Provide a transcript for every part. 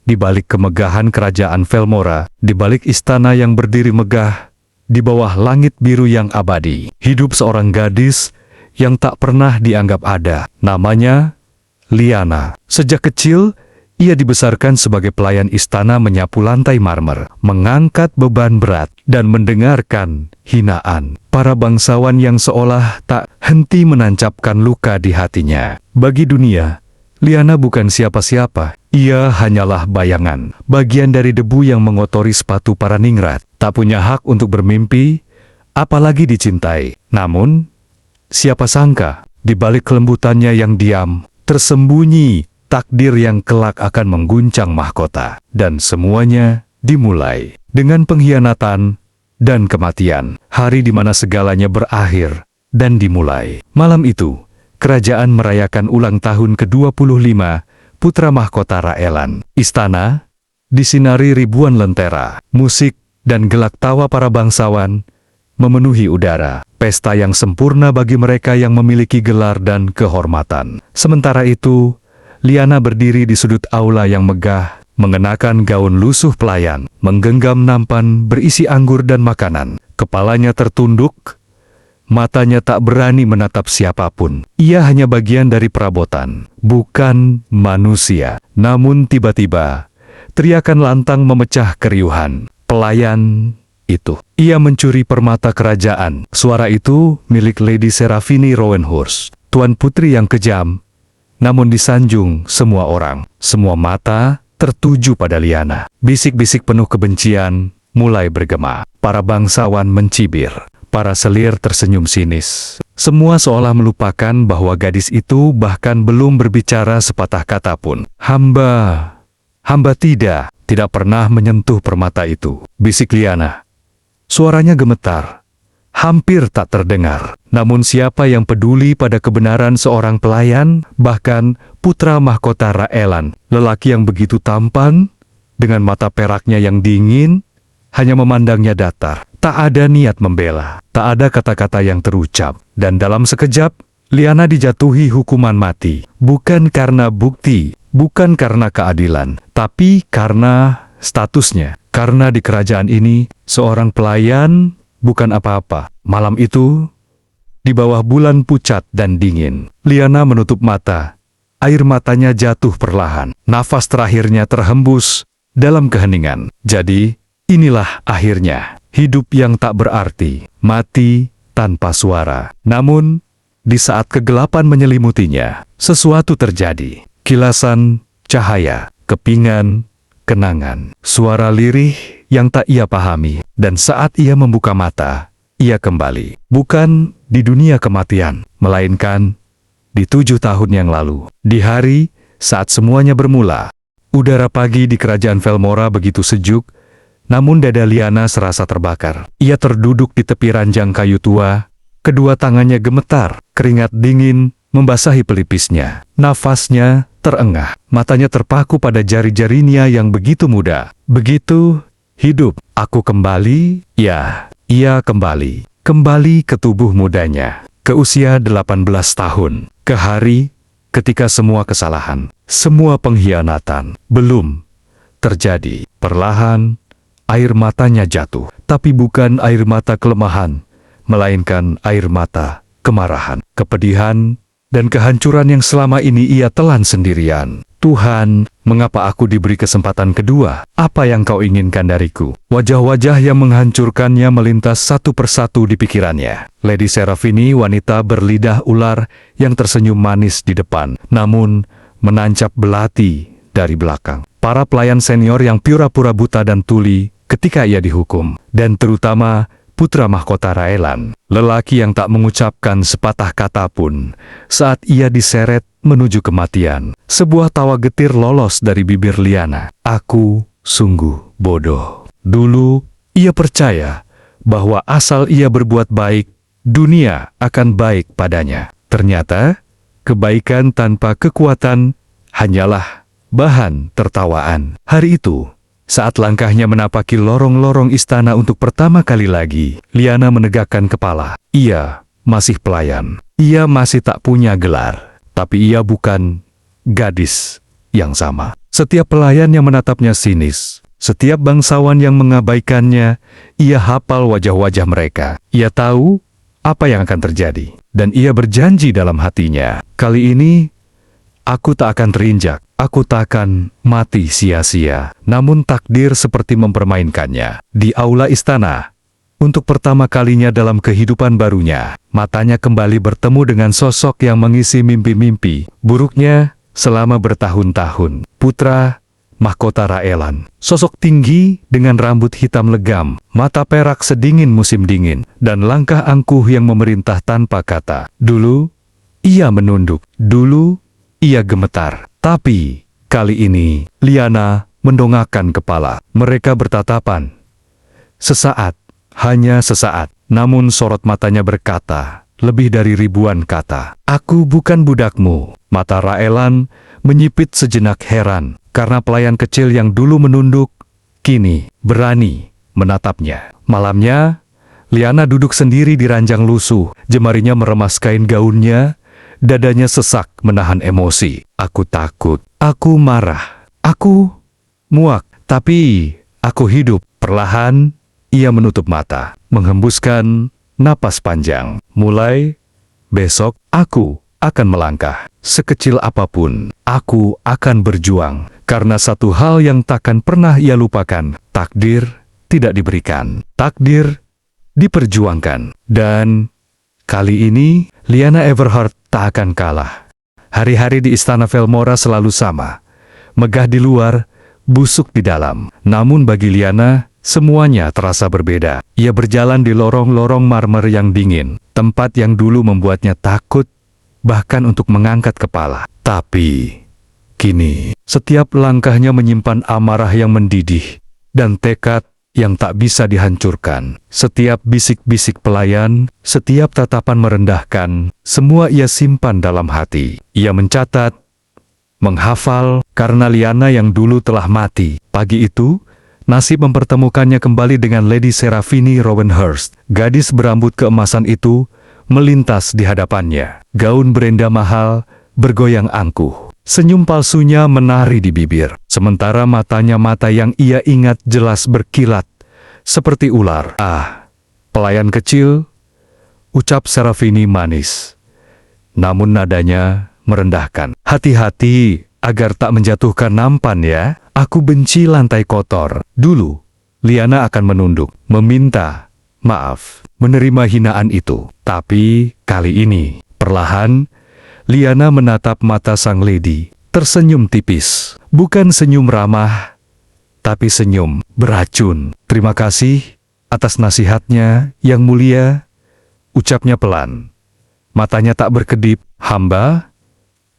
di balik kemegahan kerajaan Velmora, di balik istana yang berdiri megah, di bawah langit biru yang abadi, hidup seorang gadis yang tak pernah dianggap ada. Namanya Lyanna. Sejak kecil, ia dibesarkan sebagai pelayan istana menyapu lantai marmer, mengangkat beban berat, dan mendengarkan hinaan para bangsawan yang seolah tak henti menancapkan luka di hatinya. Bagi dunia, Lyanna bukan siapa-siapa. Ia hanyalah bayangan, bagian dari debu yang mengotori sepatu para ningrat. Tak punya hak untuk bermimpi, apalagi dicintai. Namun, siapa sangka, di balik kelembutannya yang diam, tersembunyi takdir yang kelak akan mengguncang mahkota. Dan semuanya dimulai dengan pengkhianatan dan kematian. Hari di mana segalanya berakhir dan dimulai. Malam itu, kerajaan merayakan ulang tahun ke-25 putra mahkota Raelan. Istana disinari ribuan lentera, musik, dan gelak tawa para bangsawan memenuhi udara. Pesta yang sempurna bagi mereka yang memiliki gelar dan kehormatan. Sementara itu, Lyanna berdiri di sudut aula yang megah, mengenakan gaun lusuh pelayan, menggenggam nampan berisi anggur dan makanan. Kepalanya tertunduk, matanya tak berani menatap siapapun. Ia hanya bagian dari perabotan, bukan manusia. Namun tiba-tiba, teriakan lantang memecah keriuhan. Pelayan itu. Ia mencuri permata kerajaan. Suara itu milik Lady Serafini Rowenhurst, Tuan Putri yang kejam, namun disanjung semua orang. Semua mata tertuju pada Lyanna. Bisik-bisik penuh kebencian mulai bergema. Para bangsawan mencibir. Para selir tersenyum sinis. Semua seolah melupakan bahwa gadis itu bahkan belum berbicara sepatah kata pun. Hamba tidak pernah menyentuh permata itu, bisik Lyanna. Suaranya gemetar, hampir tak terdengar. Namun siapa yang peduli pada kebenaran seorang pelayan, bahkan putra mahkota Raelan, lelaki yang begitu tampan, dengan mata peraknya yang dingin, hanya memandangnya datar. Tak ada niat membela, tak ada kata-kata yang terucap. Dan dalam sekejap, Lyanna dijatuhi hukuman mati. Bukan karena bukti, bukan karena keadilan, tapi karena statusnya. Karena di kerajaan ini, seorang pelayan bukan apa-apa. Malam itu, di bawah bulan pucat dan dingin, Lyanna menutup mata. Air matanya jatuh perlahan. Nafas terakhirnya terhembus dalam keheningan. Jadi, inilah akhirnya. Hidup yang tak berarti, mati tanpa suara. Namun, di saat kegelapan menyelimutinya, sesuatu terjadi. Kilasan, cahaya, kepingan, kenangan, suara lirih yang tak ia pahami. Dan saat ia membuka mata, ia kembali. Bukan di dunia kematian, melainkan di 7 tahun yang lalu. Di hari saat semuanya bermula, udara pagi di kerajaan Velmora begitu sejuk, namun dada Lyanna serasa terbakar. Ia terduduk di tepi ranjang kayu tua, kedua tangannya gemetar, keringat dingin membasahi pelipisnya. Nafasnya terengah, matanya terpaku pada jari-jarinya yang begitu muda, begitu hidup. Aku kembali, ya, ia kembali. Kembali ke tubuh mudanya, ke usia 18 tahun, ke hari ketika semua kesalahan, semua pengkhianatan belum terjadi. Perlahan, air matanya jatuh, tapi bukan air mata kelemahan, melainkan air mata kemarahan, kepedihan, dan kehancuran yang selama ini ia telan sendirian. Tuhan, mengapa aku diberi kesempatan kedua? Apa yang kau inginkan dariku? Wajah-wajah yang menghancurkannya melintas satu persatu di pikirannya. Lady Serafini, wanita berlidah ular yang tersenyum manis di depan, namun menancap belati dari belakang. Para pelayan senior yang pura-pura buta dan tuli ketika ia dihukum, dan terutama putra mahkota Raelan, lelaki yang tak mengucapkan sepatah kata pun saat ia diseret menuju kematian. Sebuah tawa getir lolos dari bibir Lyanna. Aku sungguh bodoh. Dulu ia percaya bahwa asal ia berbuat baik, dunia akan baik padanya. Ternyata kebaikan tanpa kekuatan hanyalah bahan tertawaan. Hari itu, saat langkahnya menapaki lorong-lorong istana untuk pertama kali lagi, Lyanna menegakkan kepala. Ia masih pelayan. Ia masih tak punya gelar. Tapi ia bukan gadis yang sama. Setiap pelayan yang menatapnya sinis, setiap bangsawan yang mengabaikannya, ia hafal wajah-wajah mereka. Ia tahu apa yang akan terjadi, dan ia berjanji dalam hatinya, kali ini aku tak akan terinjak, aku tak akan mati sia-sia. Namun takdir seperti mempermainkannya. Di aula istana, untuk pertama kalinya dalam kehidupan barunya, matanya kembali bertemu dengan sosok yang mengisi mimpi-mimpi buruknya selama bertahun-tahun. Putra mahkota Raelan. Sosok tinggi dengan rambut hitam legam, mata perak sedingin musim dingin, dan langkah angkuh yang memerintah tanpa kata. Dulu, ia menunduk. Dulu, ia gemetar. Tapi, kali ini, Lyanna mendongakkan kepala. Mereka bertatapan. Sesaat, hanya sesaat. Namun sorot matanya berkata, lebih dari ribuan kata. Aku bukan budakmu. Mata Raelan menyipit sejenak heran, karena pelayan kecil yang dulu menunduk, kini berani menatapnya. Malamnya, Lyanna duduk sendiri di ranjang lusuh, jemarinya meremas kain gaunnya, dadanya sesak menahan emosi. Aku takut, aku marah, aku muak, tapi aku hidup. Perlahan, ia menutup mata, menghembuskan napas panjang. Mulai besok, aku akan melangkah. Sekecil apapun, aku akan berjuang. Karena satu hal yang takkan pernah ia lupakan, takdir tidak diberikan, takdir diperjuangkan. Dan kali ini, Lyanna Everhart tak akan kalah. Hari-hari di Istana Velmora selalu sama. Megah di luar, busuk di dalam. Namun bagi Lyanna, semuanya terasa berbeda. Ia berjalan di lorong-lorong marmer yang dingin, tempat yang dulu membuatnya takut, bahkan untuk mengangkat kepala. Tapi kini, setiap langkahnya menyimpan amarah yang mendidih dan tekad yang tak bisa dihancurkan. Setiap bisik-bisik pelayan, setiap tatapan merendahkan, semua ia simpan dalam hati. Ia mencatat, menghafal, karena Lyanna yang dulu telah mati. Pagi itu, nasib mempertemukannya kembali dengan Lady Seraphine Rowenhurst. Gadis berambut keemasan itu melintas di hadapannya. Gaun berenda mahal bergoyang angkuh. Senyum palsunya menari di bibir, sementara matanya mata yang ia ingat jelas berkilat, seperti ular. Ah, pelayan kecil, ucap Seraphine manis. Namun nadanya merendahkan. Hati-hati, agar tak menjatuhkan nampan ya. Aku benci lantai kotor. Dulu, Lyanna akan menunduk, meminta maaf, menerima hinaan itu. Tapi, kali ini, perlahan, Lyanna menatap mata sang lady, tersenyum tipis. Bukan senyum ramah, tapi senyum beracun. Terima kasih atas nasihatnya, yang mulia, ucapnya pelan. Matanya tak berkedip. Hamba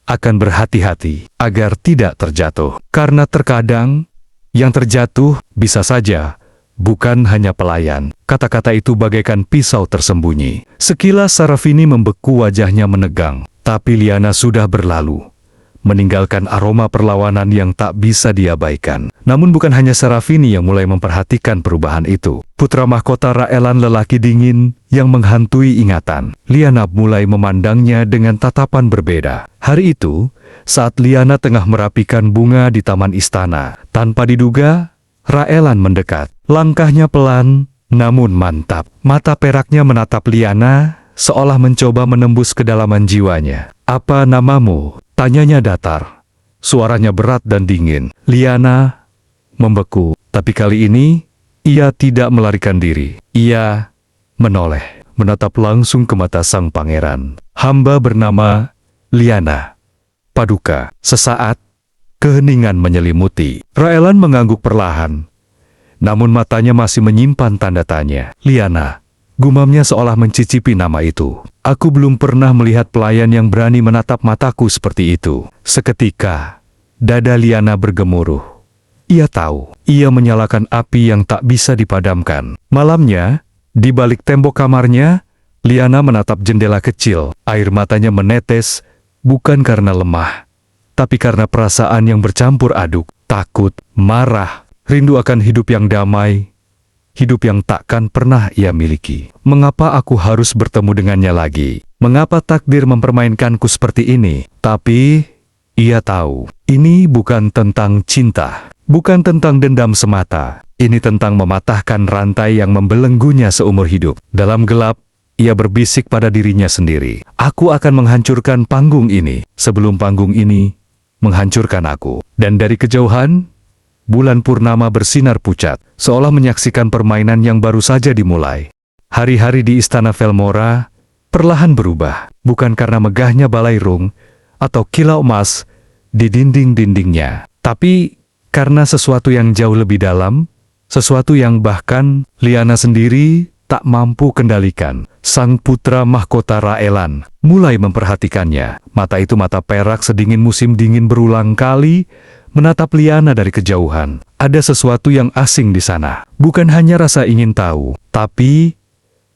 akan berhati-hati agar tidak terjatuh. Karena terkadang yang terjatuh bisa saja bukan hanya pelayan. Kata-kata itu bagaikan pisau tersembunyi. Sekilas Seraphine membeku, wajahnya menegang. Tapi Lyanna sudah berlalu, meninggalkan aroma perlawanan yang tak bisa diabaikan. Namun bukan hanya Seraphine yang mulai memperhatikan perubahan itu. Putra mahkota Raelan, lelaki dingin yang menghantui ingatan. Lyanna mulai memandangnya dengan tatapan berbeda. Hari itu, saat Lyanna tengah merapikan bunga di taman istana, tanpa diduga, Raelan mendekat. Langkahnya pelan, namun mantap. Mata peraknya menatap Lyanna, seolah mencoba menembus kedalaman jiwanya. Apa namamu? Tanyanya datar. Suaranya berat dan dingin. Lyanna membeku, tapi kali ini, ia tidak melarikan diri. Ia menoleh, menatap langsung ke mata sang pangeran. Hamba bernama Lyanna Paduka. Sesaat, keheningan menyelimuti. Raelan mengangguk perlahan, namun matanya masih menyimpan tanda tanya. Lyanna, gumamnya seolah mencicipi nama itu. Aku belum pernah melihat pelayan yang berani menatap mataku seperti itu. Seketika, dada Lyanna bergemuruh. Ia tahu, ia menyalakan api yang tak bisa dipadamkan. Malamnya, di balik tembok kamarnya, Lyanna menatap jendela kecil. Air matanya menetes, bukan karena lemah, tapi karena perasaan yang bercampur aduk. Takut, marah, rindu akan hidup yang damai, hidup yang takkan pernah ia miliki. Mengapa aku harus bertemu dengannya lagi? Mengapa takdir mempermainkanku seperti ini? Tapi, Ia tahu, ini bukan tentang cinta, bukan tentang dendam semata. Ini tentang mematahkan rantai yang membelenggunya seumur hidup. Dalam gelap, ia berbisik pada dirinya sendiri. Aku akan menghancurkan panggung ini sebelum panggung ini menghancurkan aku. Dan dari kejauhan, bulan purnama bersinar pucat, seolah menyaksikan permainan yang baru saja dimulai. Hari-hari di Istana Velmora perlahan berubah, bukan karena megahnya balairung atau kilau emas di dinding-dindingnya, tapi karena sesuatu yang jauh lebih dalam, sesuatu yang bahkan Liana sendiri tak mampu kendalikan. Sang putra mahkota Raelan mulai memperhatikannya. Mata itu mata perak sedingin musim dingin berulang kali menatap Liana dari kejauhan. Ada sesuatu yang asing di sana. Bukan hanya rasa ingin tahu, tapi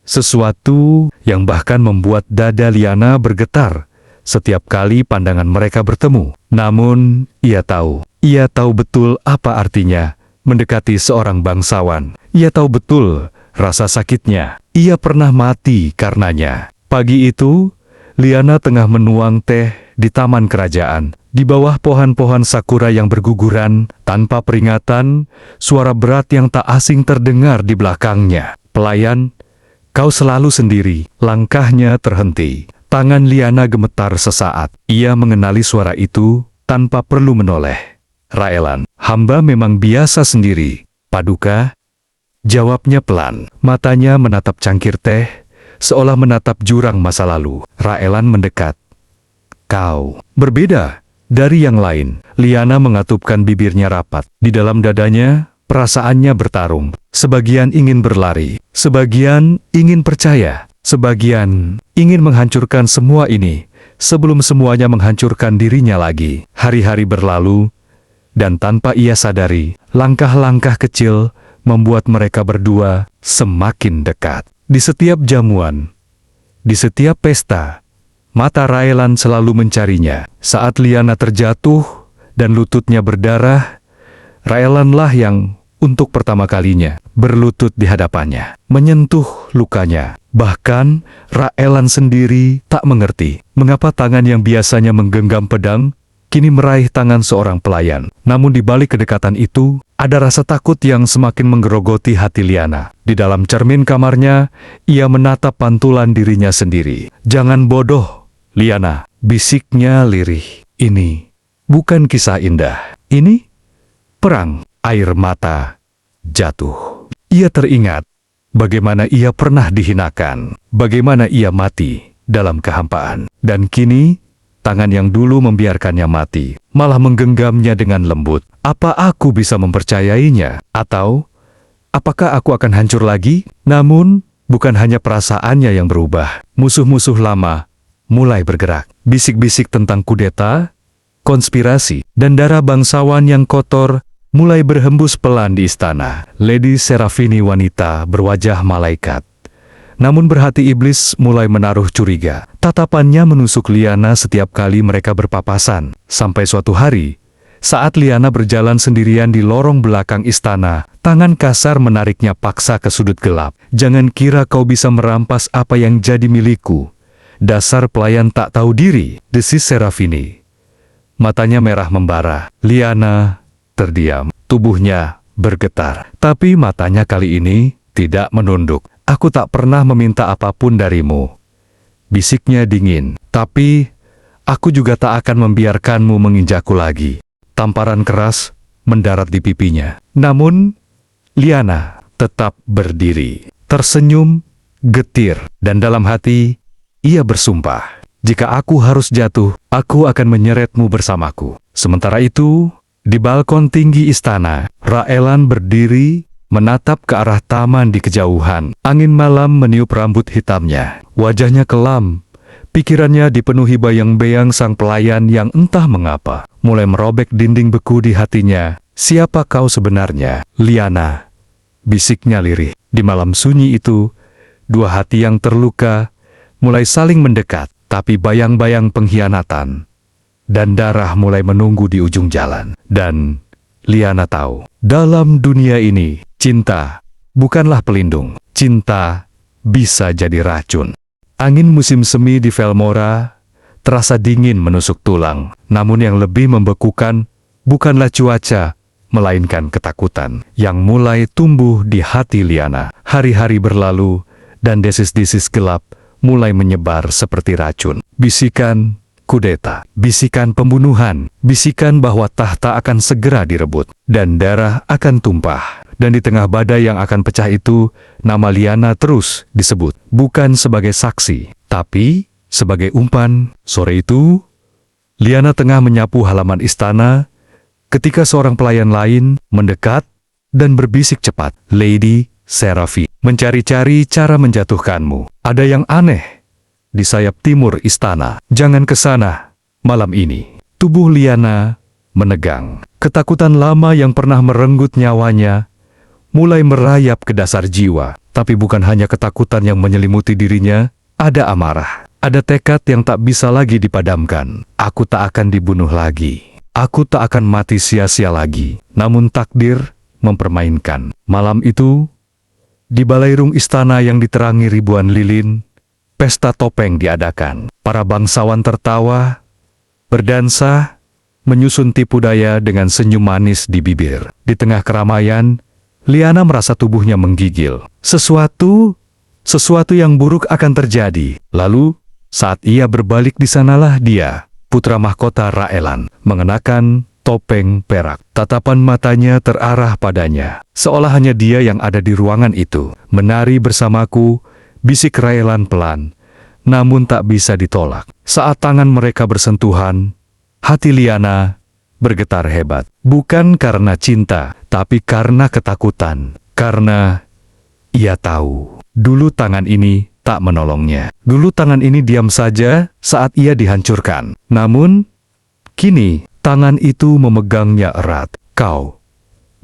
sesuatu yang bahkan membuat dada Liana bergetar setiap kali pandangan mereka bertemu. Namun, ia tahu betul apa artinya mendekati seorang bangsawan. Ia tahu betul rasa sakitnya. Ia pernah mati karenanya. Pagi itu, Liana tengah menuang teh di taman kerajaan. Di bawah pohon-pohon sakura yang berguguran, tanpa peringatan, suara berat yang tak asing terdengar di belakangnya. "Pelayan, kau selalu sendiri." Langkahnya terhenti. Tangan Liana gemetar sesaat. Ia mengenali suara itu tanpa perlu menoleh. "Raelan, hamba memang biasa sendiri, Paduka," jawabnya pelan. Matanya menatap cangkir teh, seolah menatap jurang masa lalu. Raelan mendekat. "Kau berbeda dari yang lain." Liana mengatupkan bibirnya rapat. Di dalam dadanya, perasaannya bertarung. Sebagian ingin berlari, sebagian ingin percaya, sebagian ingin menghancurkan semua ini sebelum semuanya menghancurkan dirinya lagi. Hari-hari berlalu, dan tanpa ia sadari, langkah-langkah kecil membuat mereka berdua semakin dekat. Di setiap jamuan, di setiap pesta, mata Raelan selalu mencarinya. Saat Liana terjatuh dan lututnya berdarah, Raelanlah yang untuk pertama kalinya berlutut di hadapannya, menyentuh lukanya. Bahkan Raelan sendiri tak mengerti mengapa tangan yang biasanya menggenggam pedang kini meraih tangan seorang pelayan. Namun di balik kedekatan itu, ada rasa takut yang semakin menggerogoti hati Liana. Di dalam cermin kamarnya, ia menatap pantulan dirinya sendiri. "Jangan bodoh, Liana," bisiknya lirih. "Ini bukan kisah indah. Ini perang." Air mata jatuh. Ia teringat bagaimana ia pernah dihinakan, bagaimana ia mati dalam kehampaan. Dan kini, tangan yang dulu membiarkannya mati, malah menggenggamnya dengan lembut. Apa aku bisa mempercayainya? Atau, apakah aku akan hancur lagi? Namun, bukan hanya perasaannya yang berubah. Musuh-musuh lama mulai bergerak. Bisik-bisik tentang kudeta, konspirasi, dan darah bangsawan yang kotor mulai berhembus pelan di istana. Lady Serafini, wanita berwajah malaikat, namun berhati iblis, mulai menaruh curiga. Tatapannya menusuk Liana setiap kali mereka berpapasan. Sampai suatu hari, saat Liana berjalan sendirian di lorong belakang istana, tangan kasar menariknya paksa ke sudut gelap. "Jangan kira kau bisa merampas apa yang jadi milikku. Dasar pelayan tak tahu diri," desis Serafini. Matanya merah membara. Liana terdiam. Tubuhnya bergetar. Tapi matanya kali ini tidak menunduk. "Aku tak pernah meminta apapun darimu," bisiknya dingin. "Tapi, aku juga tak akan membiarkanmu menginjakku lagi." Tamparan keras mendarat di pipinya. Namun, Liana tetap berdiri, tersenyum, getir, dan dalam hati, ia bersumpah, "Jika aku harus jatuh, aku akan menyeretmu bersamaku." Sementara itu, di balkon tinggi istana, Raelan berdiri menatap ke arah taman di kejauhan. Angin malam meniup rambut hitamnya. Wajahnya kelam. Pikirannya dipenuhi bayang-bayang sang pelayan yang entah mengapa mulai merobek dinding beku di hatinya. "Siapa kau sebenarnya, Liana?" bisiknya lirih. Di malam sunyi itu, dua hati yang terluka mulai saling mendekat, tapi bayang-bayang pengkhianatan dan darah mulai menunggu di ujung jalan. Dan Liana tahu, dalam dunia ini, cinta bukanlah pelindung. Cinta bisa jadi racun. Angin musim semi di Velmora terasa dingin menusuk tulang. Namun yang lebih membekukan bukanlah cuaca, melainkan ketakutan yang mulai tumbuh di hati Liana. Hari-hari berlalu, dan desis-desis gelap mulai menyebar seperti racun. Bisikan kudeta, bisikan pembunuhan, bisikan bahwa tahta akan segera direbut, dan darah akan tumpah. Dan di tengah badai yang akan pecah itu, nama Liana terus disebut, bukan sebagai saksi, tapi sebagai umpan. Sore itu, Liana tengah menyapu halaman istana, ketika seorang pelayan lain mendekat dan berbisik cepat, "Lady Serafi, mencari-cari cara menjatuhkanmu. Ada yang aneh di sayap timur istana. Jangan ke sana malam ini." Tubuh Liana menegang. Ketakutan lama yang pernah merenggut nyawanya mulai merayap ke dasar jiwa. Tapi bukan hanya ketakutan yang menyelimuti dirinya, ada amarah, ada tekad yang tak bisa lagi dipadamkan. Aku tak akan dibunuh lagi. Aku tak akan mati sia-sia lagi. Namun takdir mempermainkan. Malam itu, di balairung istana yang diterangi ribuan lilin, pesta topeng diadakan. Para bangsawan tertawa, berdansa, menyusun tipu daya dengan senyum manis di bibir. Di tengah keramaian, Liana merasa tubuhnya menggigil. Sesuatu yang buruk akan terjadi. Lalu, saat ia berbalik di sanalah dia, putra mahkota Raelan, mengenakan topeng perak. Tatapan matanya terarah padanya, seolah hanya dia yang ada di ruangan itu. "Menari bersamaku," bisik Raelan pelan, namun tak bisa ditolak. Saat tangan mereka bersentuhan, hati Liana bergetar hebat. Bukan karena cinta, tapi karena ketakutan. Karena ia tahu, dulu tangan ini tak menolongnya. Dulu tangan ini diam saja saat ia dihancurkan. Namun, kini tangan itu memegangnya erat. "Kau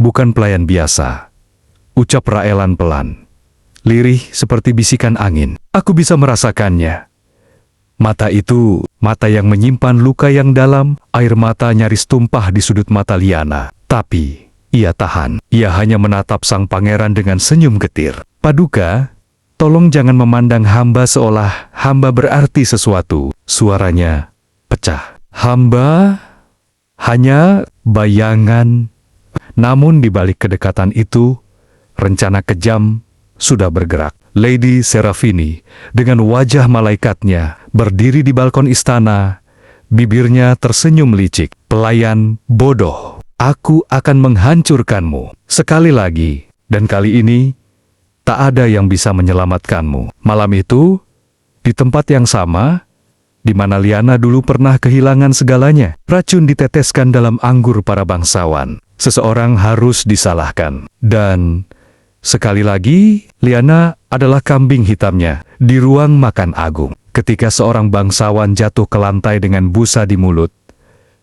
bukan pelayan biasa," ucap Raelan pelan, lirih seperti bisikan angin. "Aku bisa merasakannya." Mata itu, mata yang menyimpan luka yang dalam, air mata nyaris tumpah di sudut mata Liana. Tapi, ia tahan. Ia hanya menatap sang pangeran dengan senyum getir. "Paduka, tolong jangan memandang hamba seolah hamba berarti sesuatu." Suaranya pecah. "Hamba hanya bayangan." Namun di balik kedekatan itu, rencana kejam sudah bergerak. Lady Serafini, dengan wajah malaikatnya, berdiri di balkon istana. Bibirnya tersenyum licik. "Pelayan bodoh, aku akan menghancurkanmu sekali lagi, dan kali ini tak ada yang bisa menyelamatkanmu." Malam itu, di tempat yang sama, di mana Liana dulu pernah kehilangan segalanya, racun diteteskan dalam anggur para bangsawan. Seseorang harus disalahkan. Dan sekali lagi, Liana adalah kambing hitamnya di ruang makan agung. Ketika seorang bangsawan jatuh ke lantai dengan busa di mulut,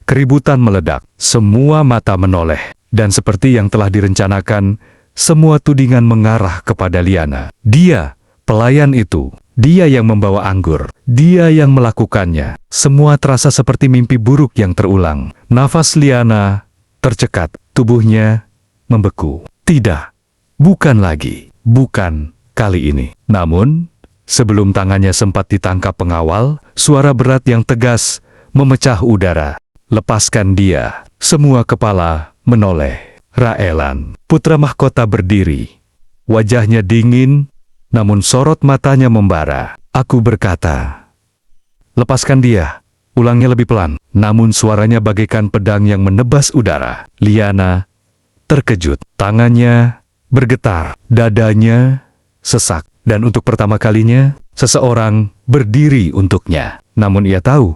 keributan meledak. Semua mata menoleh. Dan seperti yang telah direncanakan, semua tudingan mengarah kepada Liana. Dia, pelayan itu, dia yang membawa anggur, dia yang melakukannya. Semua terasa seperti mimpi buruk yang terulang. Nafas Liana tercekat, tubuhnya membeku. Tidak, bukan lagi, bukan kali ini. Namun, sebelum tangannya sempat ditangkap pengawal, suara berat yang tegas memecah udara. "Lepaskan dia." Semua kepala menoleh. Raelan, putra mahkota, berdiri. Wajahnya dingin, namun sorot matanya membara. "Aku berkata, lepaskan dia." Ulangnya lebih pelan, namun suaranya bagaikan pedang yang menebas udara. Liana terkejut. Tangannya bergetar, dadanya sesak, dan untuk pertama kalinya, seseorang berdiri untuknya. Namun ia tahu,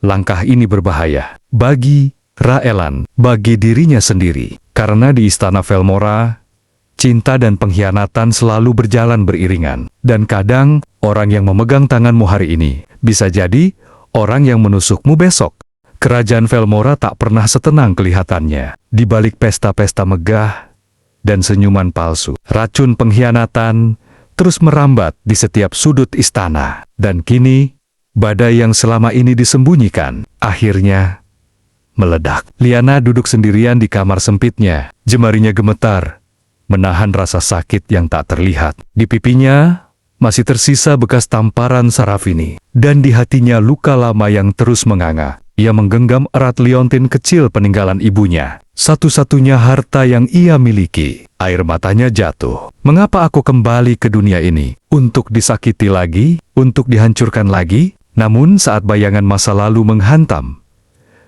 langkah ini berbahaya. Bagi Raelan, bagi dirinya sendiri. Karena di istana Velmora, cinta dan pengkhianatan selalu berjalan beriringan. Dan kadang, orang yang memegang tanganmu hari ini, bisa jadi orang yang menusukmu besok. Kerajaan Velmora tak pernah setenang kelihatannya. Di balik pesta-pesta megah dan senyuman palsu, racun pengkhianatan terus merambat di setiap sudut istana. Dan kini, badai yang selama ini disembunyikan, akhirnya meledak. Liana duduk sendirian di kamar sempitnya. Jemarinya gemetar, menahan rasa sakit yang tak terlihat. Di pipinya masih tersisa bekas tamparan Sarafini. Dan di hatinya luka lama yang terus menganga. Ia menggenggam erat liontin kecil peninggalan ibunya. Satu-satunya harta yang ia miliki. Air matanya jatuh. Mengapa aku kembali ke dunia ini? Untuk disakiti lagi? Untuk dihancurkan lagi? Namun saat bayangan masa lalu menghantam,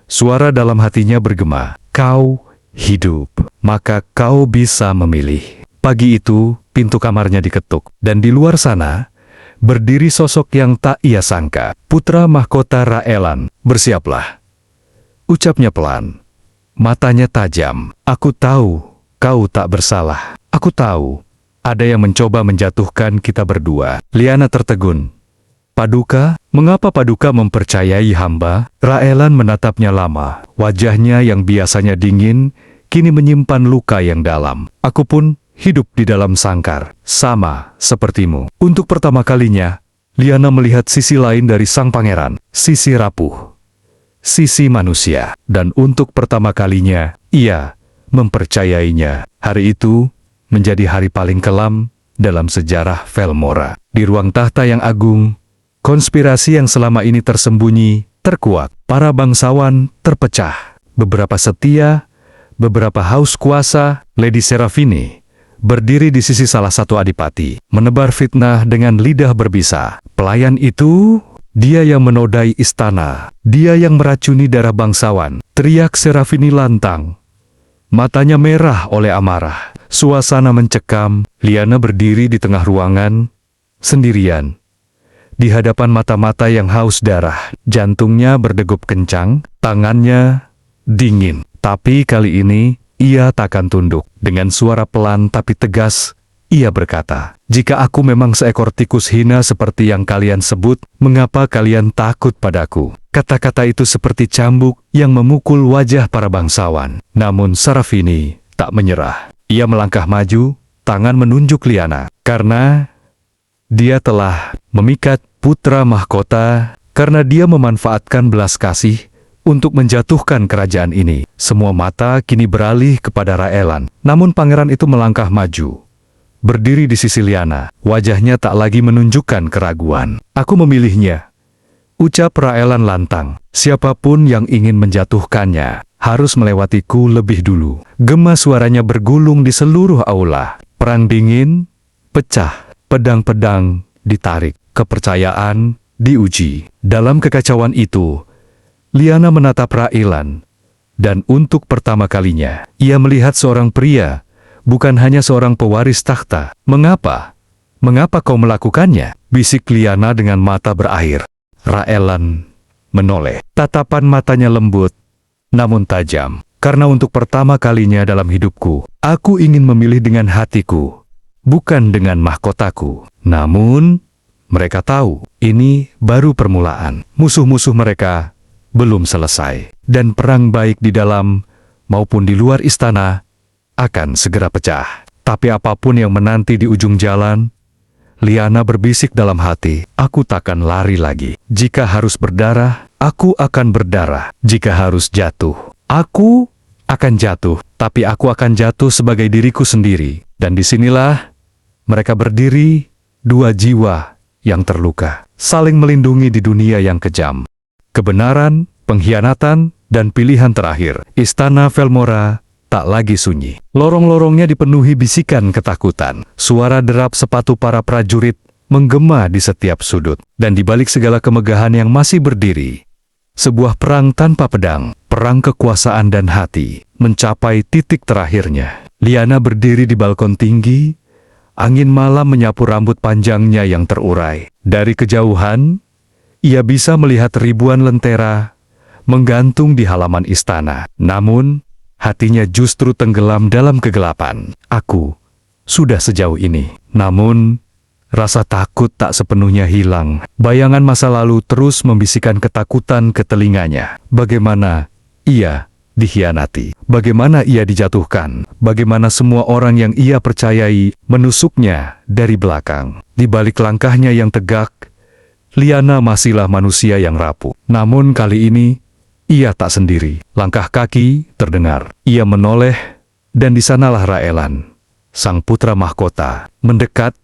suara dalam hatinya bergema, "Kau hidup, maka kau bisa memilih." Pagi itu, pintu kamarnya diketuk, dan di luar sana, berdiri sosok yang tak ia sangka. Putra mahkota Raelan. "Bersiaplah," ucapnya pelan. Matanya tajam. "Aku tahu kau tak bersalah. Aku tahu ada yang mencoba menjatuhkan kita berdua." Liana tertegun. "Paduka, mengapa Paduka mempercayai hamba?" Raelan menatapnya lama. Wajahnya yang biasanya dingin, kini menyimpan luka yang dalam. "Aku pun hidup di dalam sangkar, sama sepertimu." Untuk pertama kalinya, Liana melihat sisi lain dari sang pangeran, sisi rapuh, sisi manusia. Dan untuk pertama kalinya, ia mempercayainya. Hari itu menjadi hari paling kelam dalam sejarah Velmora. Di ruang tahta yang agung, konspirasi yang selama ini tersembunyi terkuak. Para bangsawan terpecah. Beberapa setia, beberapa haus kuasa. Lady Serafini berdiri di sisi salah satu adipati, menebar fitnah dengan lidah berbisa. Pelayan itu, dia yang menodai istana, dia yang meracuni darah bangsawan. Teriak Serafini lantang. Matanya merah oleh amarah. Suasana mencekam. Liana berdiri di tengah ruangan, sendirian. Di hadapan mata-mata yang haus darah, jantungnya berdegup kencang, tangannya dingin. Tapi kali ini, ia takkan tunduk. Dengan suara pelan tapi tegas, ia berkata, "Jika aku memang seekor tikus hina seperti yang kalian sebut, mengapa kalian takut padaku?" Kata-kata itu seperti cambuk yang memukul wajah para bangsawan. Namun Sarafini tak menyerah. Ia melangkah maju, tangan menunjuk Liana. Karena dia telah memikat putra mahkota, karena dia memanfaatkan belas kasih untuk menjatuhkan kerajaan ini. Semua mata kini beralih kepada Raelan. Namun pangeran itu melangkah maju, berdiri di sisi Liana. Wajahnya tak lagi menunjukkan keraguan. "Aku memilihnya," ucap Raelan lantang. "Siapapun yang ingin menjatuhkannya harus melewatiku lebih dulu." Gema suaranya bergulung di seluruh aula. Perang dingin pecah. Pedang-pedang ditarik, kepercayaan diuji. Dalam kekacauan itu, Liana menatap Raelan, dan untuk pertama kalinya, ia melihat seorang pria, bukan hanya seorang pewaris takhta. "Mengapa? Mengapa kau melakukannya?" bisik Liana dengan mata berair. Raelan menoleh. Tatapan matanya lembut, namun tajam. "Karena untuk pertama kalinya dalam hidupku, aku ingin memilih dengan hatiku, bukan dengan mahkotaku." Namun, mereka tahu, ini baru permulaan. Musuh-musuh mereka belum selesai. Dan perang baik di dalam maupun di luar istana akan segera pecah. Tapi apapun yang menanti di ujung jalan, Liana berbisik dalam hati, "Aku takkan lari lagi. Jika harus berdarah, aku akan berdarah. Jika harus jatuh, aku akan jatuh. Tapi aku akan jatuh sebagai diriku sendiri." Dan disinilah mereka berdiri, dua jiwa yang terluka, saling melindungi di dunia yang kejam. Kebenaran, pengkhianatan, dan pilihan terakhir. Istana Velmora tak lagi sunyi. Lorong-lorongnya dipenuhi bisikan ketakutan. Suara derap sepatu para prajurit menggema di setiap sudut. Dan di balik segala kemegahan yang masih berdiri, sebuah perang tanpa pedang, perang kekuasaan dan hati, mencapai titik terakhirnya. Liana berdiri di balkon tinggi, angin malam menyapu rambut panjangnya yang terurai. Dari kejauhan, ia bisa melihat ribuan lentera menggantung di halaman istana. Namun, hatinya justru tenggelam dalam kegelapan. Aku sudah sejauh ini. Namun, rasa takut tak sepenuhnya hilang. Bayangan masa lalu terus membisikkan ketakutan ke telinganya. Bagaimana ia dikhianati, bagaimana ia dijatuhkan, bagaimana semua orang yang ia percayai menusuknya dari belakang. Di balik langkahnya yang tegak, Liana masihlah manusia yang rapuh. Namun kali ini, ia tak sendiri. Langkah kaki terdengar. Ia menoleh, dan di sanalah Raelan, sang putra mahkota, mendekat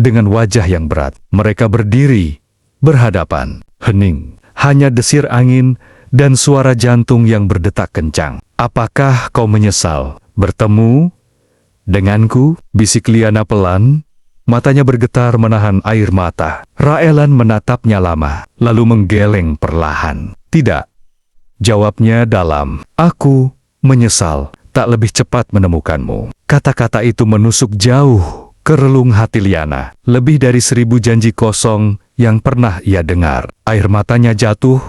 dengan wajah yang berat. Mereka berdiri, berhadapan. Hening, hanya desir angin dan suara jantung yang berdetak kencang. "Apakah kau menyesal bertemu denganku?" bisik Liana pelan. Matanya bergetar menahan air mata. Raelan menatapnya lama, lalu menggeleng perlahan. "Tidak," jawabnya dalam. "Aku menyesal tak lebih cepat menemukanmu." Kata-kata itu menusuk jauh ke relung hati Liana. Lebih dari 1000 janji kosong yang pernah ia dengar. Air matanya jatuh,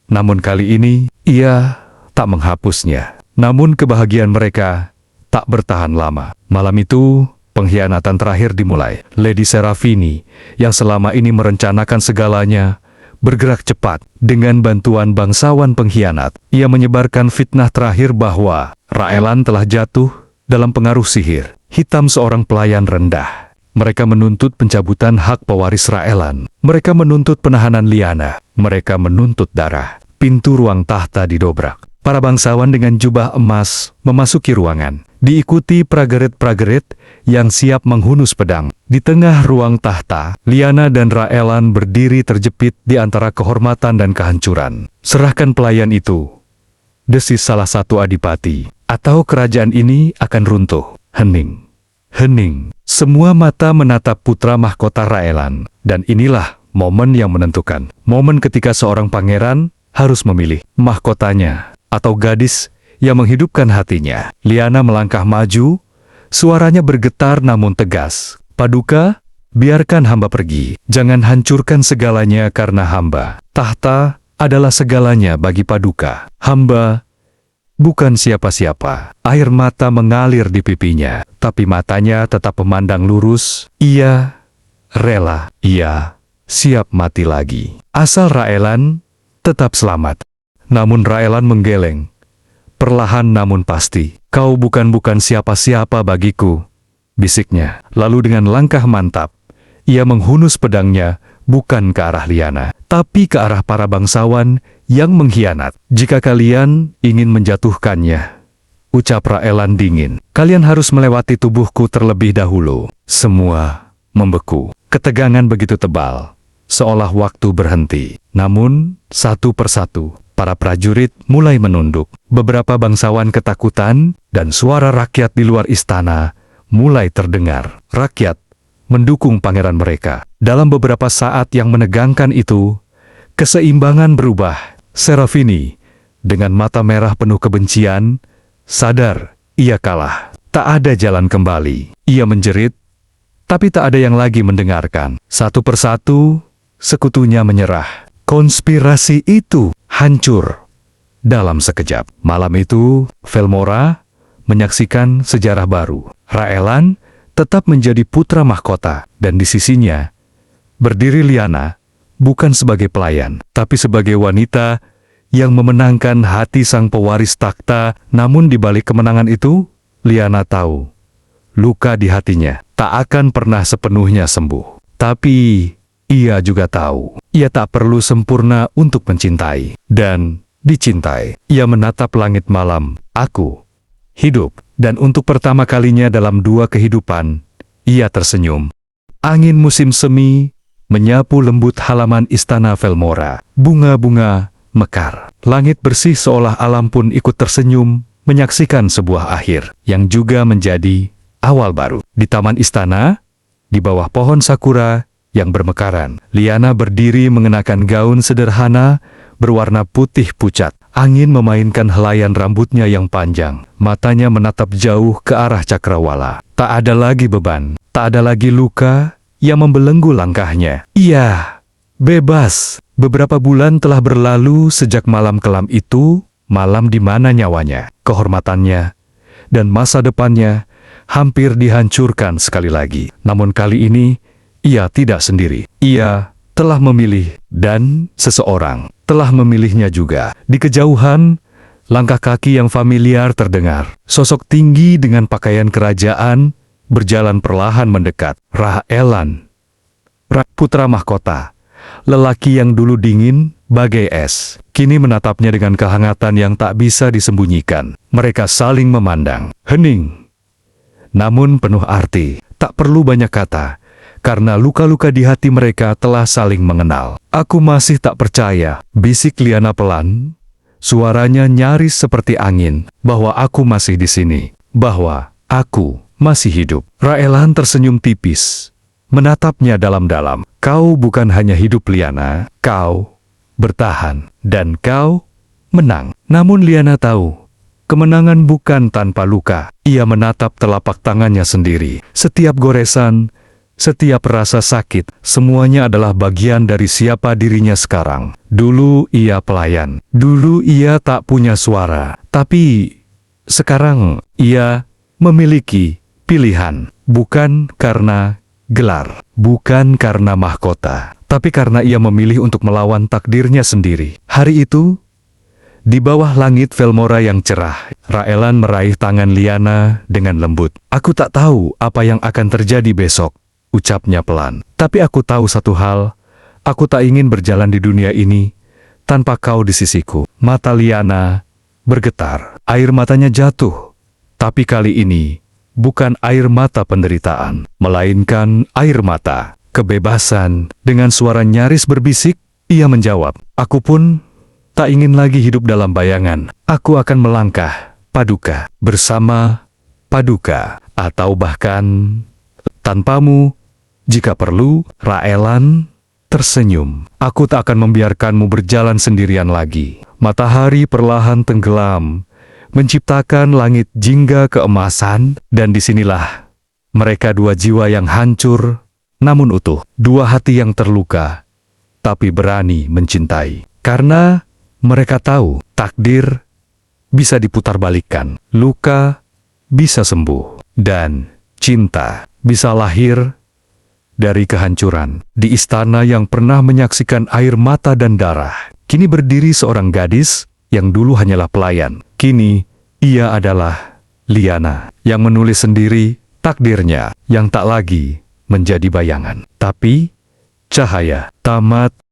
namun kali ini ia tak menghapusnya. Namun kebahagiaan mereka tak bertahan lama. Malam itu, pengkhianatan terakhir dimulai. Lady Serafini, yang selama ini merencanakan segalanya, bergerak cepat. Dengan bantuan bangsawan pengkhianat, ia menyebarkan fitnah terakhir bahwa Raelan telah jatuh dalam pengaruh sihir hitam seorang pelayan rendah. Mereka menuntut pencabutan hak pewaris Raelan. Mereka menuntut penahanan Liana. Mereka menuntut darah. Pintu ruang tahta didobrak. Para bangsawan dengan jubah emas memasuki ruangan, diikuti prajurit-prajurit yang siap menghunus pedang. Di tengah ruang tahta, Liana dan Raelan berdiri terjepit di antara kehormatan dan kehancuran. "Serahkan pelayan itu," desis salah satu adipati, "atau kerajaan ini akan runtuh." Hening. Hening. Semua mata menatap putra mahkota Raelan. Dan inilah momen yang menentukan. Momen ketika seorang pangeran harus memilih mahkotanya atau gadis yang menghidupkan hatinya. Liana melangkah maju, suaranya bergetar namun tegas. "Paduka, biarkan hamba pergi. Jangan hancurkan segalanya karena hamba. Tahta adalah segalanya bagi Paduka. Hamba bukan siapa-siapa." Air mata mengalir di pipinya, tapi matanya tetap memandang lurus. Ia rela, ia siap mati lagi. Asal Raelan tetap selamat. Namun Raelan menggeleng. Perlahan namun pasti. "Kau bukan siapa-siapa bagiku," bisiknya. Lalu dengan langkah mantap, ia menghunus pedangnya bukan ke arah Liana, tapi ke arah para bangsawan yang mengkhianat. "Jika kalian ingin menjatuhkannya," ucap Raelan dingin, "kalian harus melewati tubuhku terlebih dahulu." Semua membeku. Ketegangan begitu tebal, seolah waktu berhenti. Namun, satu persatu, para prajurit mulai menunduk. Beberapa bangsawan ketakutan, dan suara rakyat di luar istana mulai terdengar. Rakyat mendukung pangeran mereka. Dalam beberapa saat yang menegangkan itu, keseimbangan berubah. Serafini, dengan mata merah penuh kebencian, sadar ia kalah. Tak ada jalan kembali. Ia menjerit, tapi tak ada yang lagi mendengarkan. Satu persatu, sekutunya menyerah. Konspirasi itu hancur dalam sekejap. Malam itu, Velmora menyaksikan sejarah baru. Raelan tetap menjadi putra mahkota, dan di sisinya berdiri Liana, bukan sebagai pelayan, tapi sebagai wanita yang memenangkan hati sang pewaris takhta. Namun di balik kemenangan itu, Liana tahu, luka di hatinya tak akan pernah sepenuhnya sembuh. Tapi ia juga tahu, ia tak perlu sempurna untuk mencintai dan dicintai. Ia menatap langit malam. "Aku hidup." Dan untuk pertama kalinya dalam 2 kehidupan, ia tersenyum. Angin musim semi menyapu lembut halaman istana Velmora. Bunga-bunga mekar. Langit bersih seolah alam pun ikut tersenyum, menyaksikan sebuah akhir yang juga menjadi awal baru. Di taman istana, di bawah pohon sakura yang bermekaran, Liana berdiri mengenakan gaun sederhana berwarna putih pucat. Angin memainkan helaian rambutnya yang panjang. Matanya menatap jauh ke arah cakrawala. Tak ada lagi beban, tak ada lagi luka yang membelenggu langkahnya. Ia bebas. Beberapa bulan telah berlalu sejak malam kelam itu, malam di mana nyawanya, kehormatannya, dan masa depannya hampir dihancurkan sekali lagi. Namun kali ini, ia tidak sendiri. Ia telah memilih, dan seseorang telah memilihnya juga. Di kejauhan, langkah kaki yang familiar terdengar. Sosok tinggi dengan pakaian kerajaan berjalan perlahan mendekat. Raelan, putra mahkota, lelaki yang dulu dingin bagai es, kini menatapnya dengan kehangatan yang tak bisa disembunyikan. Mereka saling memandang. Hening, namun penuh arti. Tak perlu banyak kata, karena luka-luka di hati mereka telah saling mengenal. Aku masih tak percaya, bisik Liana pelan. Suaranya nyaris seperti angin, bahwa aku masih di sini, bahwa aku masih hidup. Raelan tersenyum tipis, menatapnya dalam-dalam. Kau bukan hanya hidup Liana, kau bertahan, dan kau menang. Namun Liana tahu, kemenangan bukan tanpa luka. Ia menatap telapak tangannya sendiri. Setiap goresan, setiap rasa sakit, semuanya adalah bagian dari siapa dirinya sekarang. Dulu ia pelayan, dulu ia tak punya suara, tapi sekarang ia memiliki pilihan. Bukan karena gelar, bukan karena mahkota, tapi karena ia memilih untuk melawan takdirnya sendiri. Hari itu, di bawah langit Velmora yang cerah, Raelan meraih tangan Liana dengan lembut. Aku tak tahu apa yang akan terjadi besok, ucapnya pelan. Tapi aku tahu satu hal, aku tak ingin berjalan di dunia ini tanpa kau di sisiku. Mata Liana bergetar, air matanya jatuh. Tapi kali ini, bukan air mata penderitaan, melainkan air mata kebebasan. Dengan suara nyaris berbisik, ia menjawab, aku pun tak ingin lagi hidup dalam bayangan. Aku akan melangkah, Paduka, bersama Paduka, atau bahkan tanpamu, jika perlu. Raelan tersenyum. Aku tak akan membiarkanmu berjalan sendirian lagi. Matahari perlahan tenggelam, menciptakan langit jingga keemasan, dan disinilah mereka dua jiwa yang hancur, namun utuh. Dua hati yang terluka, tapi berani mencintai. Karena mereka tahu, takdir bisa diputarbalikkan, luka bisa sembuh, dan cinta bisa lahir dari kehancuran. Di istana yang pernah menyaksikan air mata dan darah, kini berdiri seorang gadis yang dulu hanyalah pelayan. Kini, ia adalah Liana, yang menulis sendiri takdirnya, yang tak lagi menjadi bayangan, tapi cahaya. Tamat.